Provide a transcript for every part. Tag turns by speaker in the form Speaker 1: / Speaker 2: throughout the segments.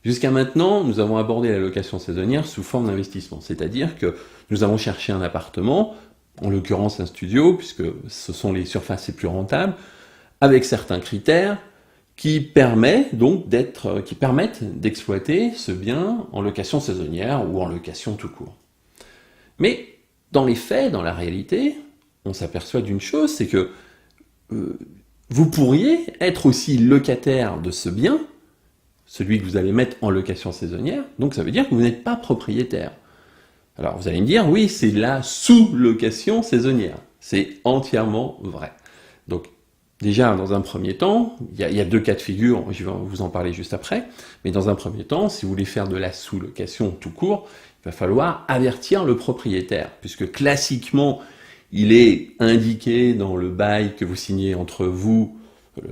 Speaker 1: Jusqu'à maintenant, nous avons abordé la location saisonnière sous forme d'investissement, c'est-à-dire que nous avons cherché un appartement, en l'occurrence un studio, puisque ce sont les surfaces les plus rentables, avec certains critères qui permettent d'exploiter ce bien en location saisonnière ou en location tout court. Mais dans les faits, dans la réalité, on s'aperçoit d'une chose, c'est que vous pourriez être aussi locataire de ce bien, celui que vous allez mettre en location saisonnière, donc ça veut dire que vous n'êtes pas propriétaire. Alors vous allez me dire, oui, c'est la sous-location saisonnière. C'est entièrement vrai. Donc déjà, dans un premier temps, il y a deux cas de figure, je vais vous en parler juste après, mais dans un premier temps, si vous voulez faire de la sous-location tout court, il va falloir avertir le propriétaire, puisque classiquement, il est indiqué dans le bail que vous signez entre vous,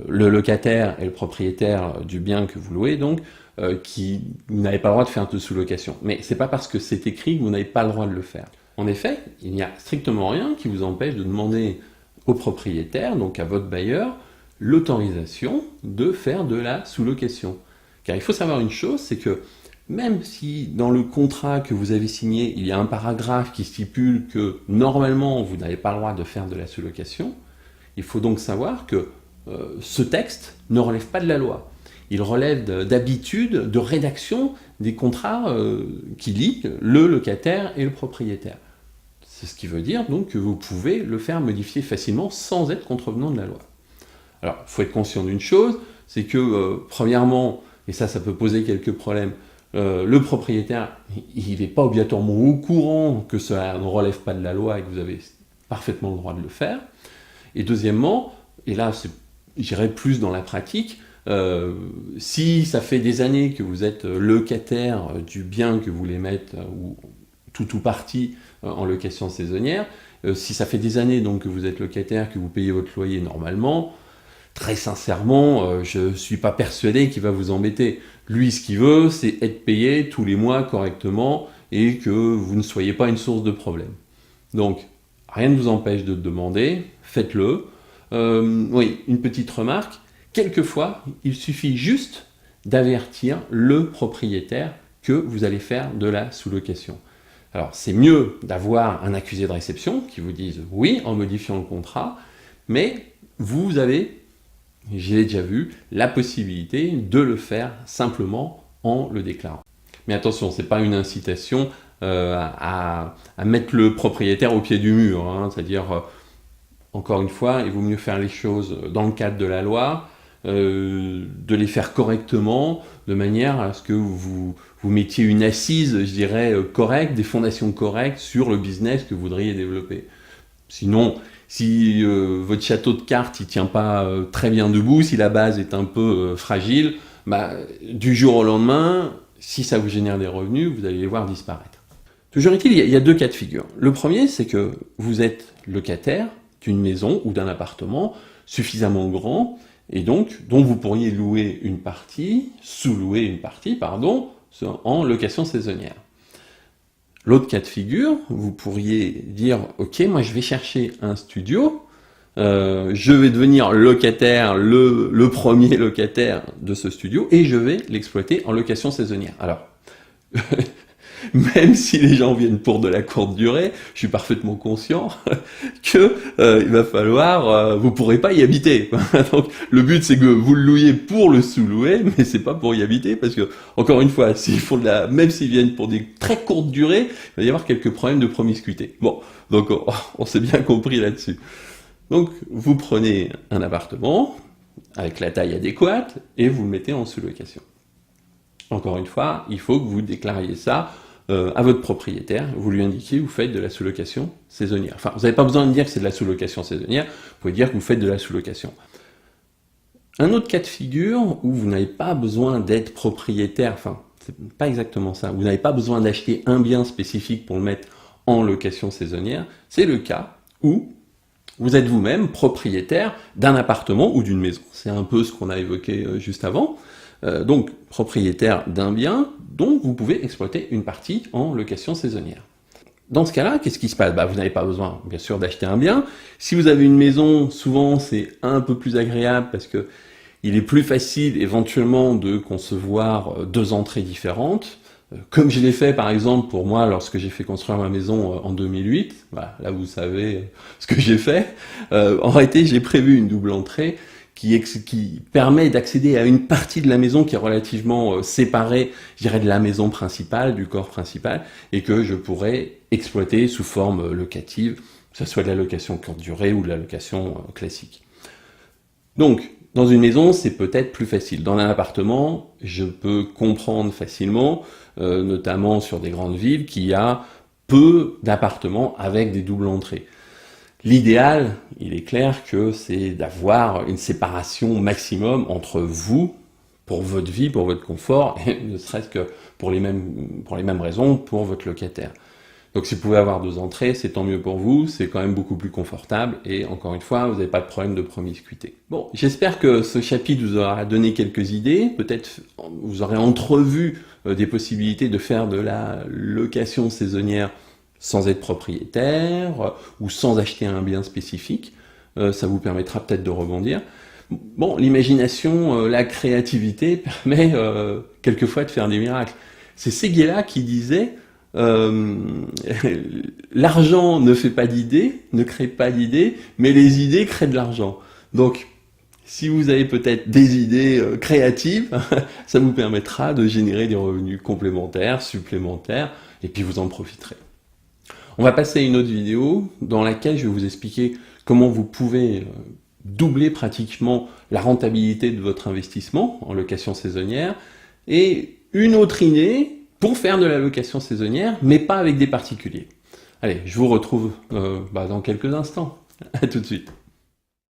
Speaker 1: le locataire et le propriétaire du bien que vous louez, donc, vous n'avez pas le droit de faire de sous-location. Mais c'est pas parce que c'est écrit que vous n'avez pas le droit de le faire. En effet, il n'y a strictement rien qui vous empêche de demander au propriétaire, donc à votre bailleur, l'autorisation de faire de la sous-location. Car il faut savoir une chose, c'est que même si dans le contrat que vous avez signé, il y a un paragraphe qui stipule que normalement vous n'avez pas le droit de faire de la sous-location, il faut donc savoir que ce texte ne relève pas de la loi. Il relève d'habitude, de rédaction des contrats qui lient le locataire et le propriétaire. C'est ce qui veut dire donc que vous pouvez le faire modifier facilement sans être contrevenant de la loi. Alors, il faut être conscient d'une chose, c'est que premièrement, et ça peut poser quelques problèmes, le propriétaire, il n'est pas obligatoirement au courant que cela ne relève pas de la loi et que vous avez parfaitement le droit de le faire. Et deuxièmement, et là j'irai plus dans la pratique, si ça fait des années que vous êtes locataire du bien que vous voulez mettre, ou tout ou partie en location saisonnière, si ça fait des années donc que vous êtes locataire, que vous payez votre loyer normalement, très sincèrement, je ne suis pas persuadé qu'il va vous embêter. Lui, ce qu'il veut, c'est être payé tous les mois correctement et que vous ne soyez pas une source de problème. Donc, rien ne vous empêche de demander, faites-le. Oui, une petite remarque, quelquefois, il suffit juste d'avertir le propriétaire que vous allez faire de la sous-location. Alors, c'est mieux d'avoir un accusé de réception qui vous dise oui en modifiant le contrat, mais vous avez, je l'ai déjà vu, la possibilité de le faire simplement en le déclarant. Mais attention, ce n'est pas une incitation à mettre le propriétaire au pied du mur, hein, c'est-à-dire, encore une fois, il vaut mieux faire les choses dans le cadre de la loi, de les faire correctement, de manière à ce que vous mettiez une assise, je dirais, correcte, des fondations correctes sur le business que vous voudriez développer. Sinon, si votre château de cartes ne tient pas très bien debout, si la base est un peu fragile, du jour au lendemain, si ça vous génère des revenus, vous allez les voir disparaître. Toujours est-il, il y a deux cas de figure. Le premier, c'est que vous êtes locataire d'une maison ou d'un appartement suffisamment grand, et donc dont vous pourriez louer une partie, sous-louer une partie, en location saisonnière. L'autre cas de figure, vous pourriez dire « Ok, moi je vais chercher un studio, je vais devenir locataire, le premier locataire de ce studio, et je vais l'exploiter en location saisonnière. » Alors, même si les gens viennent pour de la courte durée, je suis parfaitement conscient que il va falloir, vous pourrez pas y habiter. Donc le but c'est que vous le louiez pour le sous-louer, mais c'est pas pour y habiter parce que encore une fois, même s'ils viennent pour des très courtes durées, il va y avoir quelques problèmes de promiscuité. Bon, donc on s'est bien compris là-dessus. Donc vous prenez un appartement avec la taille adéquate et vous le mettez en sous-location. Encore une fois, il faut que vous déclariez ça à votre propriétaire, vous lui indiquez que vous faites de la sous-location saisonnière. Enfin, vous n'avez pas besoin de dire que c'est de la sous-location saisonnière, vous pouvez dire que vous faites de la sous-location. Un autre cas de figure où vous n'avez pas besoin d'être propriétaire, enfin, c'est pas exactement ça, vous n'avez pas besoin d'acheter un bien spécifique pour le mettre en location saisonnière, c'est le cas où vous êtes vous-même propriétaire d'un appartement ou d'une maison. C'est un peu ce qu'on a évoqué juste avant. Donc, propriétaire d'un bien dont vous pouvez exploiter une partie en location saisonnière. Dans ce cas-là, qu'est-ce qui se passe ? Vous n'avez pas besoin, bien sûr, d'acheter un bien. Si vous avez une maison, souvent, c'est un peu plus agréable parce que Il est plus facile éventuellement de concevoir deux entrées différentes, comme je l'ai fait par exemple pour moi lorsque j'ai fait construire ma maison en 2008. Voilà, là vous savez ce que j'ai fait. En réalité, j'ai prévu une double entrée qui permet d'accéder à une partie de la maison qui est relativement séparée, je dirais, de la maison principale, du corps principal, et que je pourrais exploiter sous forme locative, que ce soit de la location courte durée ou de la location classique. Donc, dans une maison, c'est peut-être plus facile. Dans un appartement, je peux comprendre facilement, notamment sur des grandes villes, qu'il y a peu d'appartements avec des doubles entrées. L'idéal, il est clair que c'est d'avoir une séparation maximum entre vous, pour votre vie, pour votre confort, et ne serait-ce que pour les mêmes raisons, pour votre locataire. Donc si vous pouvez avoir deux entrées, c'est tant mieux pour vous, c'est quand même beaucoup plus confortable, et encore une fois, vous n'avez pas de problème de promiscuité. Bon, j'espère que ce chapitre vous aura donné quelques idées, peut-être vous aurez entrevu des possibilités de faire de la location saisonnière sans être propriétaire, ou sans acheter un bien spécifique. Ça vous permettra peut-être de rebondir. Bon, l'imagination, la créativité permet quelquefois de faire des miracles. C'est Séguéla qui disait l'argent ne fait pas d'idées, ne crée pas d'idées, mais les idées créent de l'argent. Donc, si vous avez peut-être des idées créatives, ça vous permettra de générer des revenus complémentaires, supplémentaires, et puis vous en profiterez. On va passer à une autre vidéo dans laquelle je vais vous expliquer comment vous pouvez doubler pratiquement la rentabilité de votre investissement en location saisonnière, et une autre idée pour faire de la location saisonnière, mais pas avec des particuliers. Allez, je vous retrouve dans quelques instants. À tout de suite.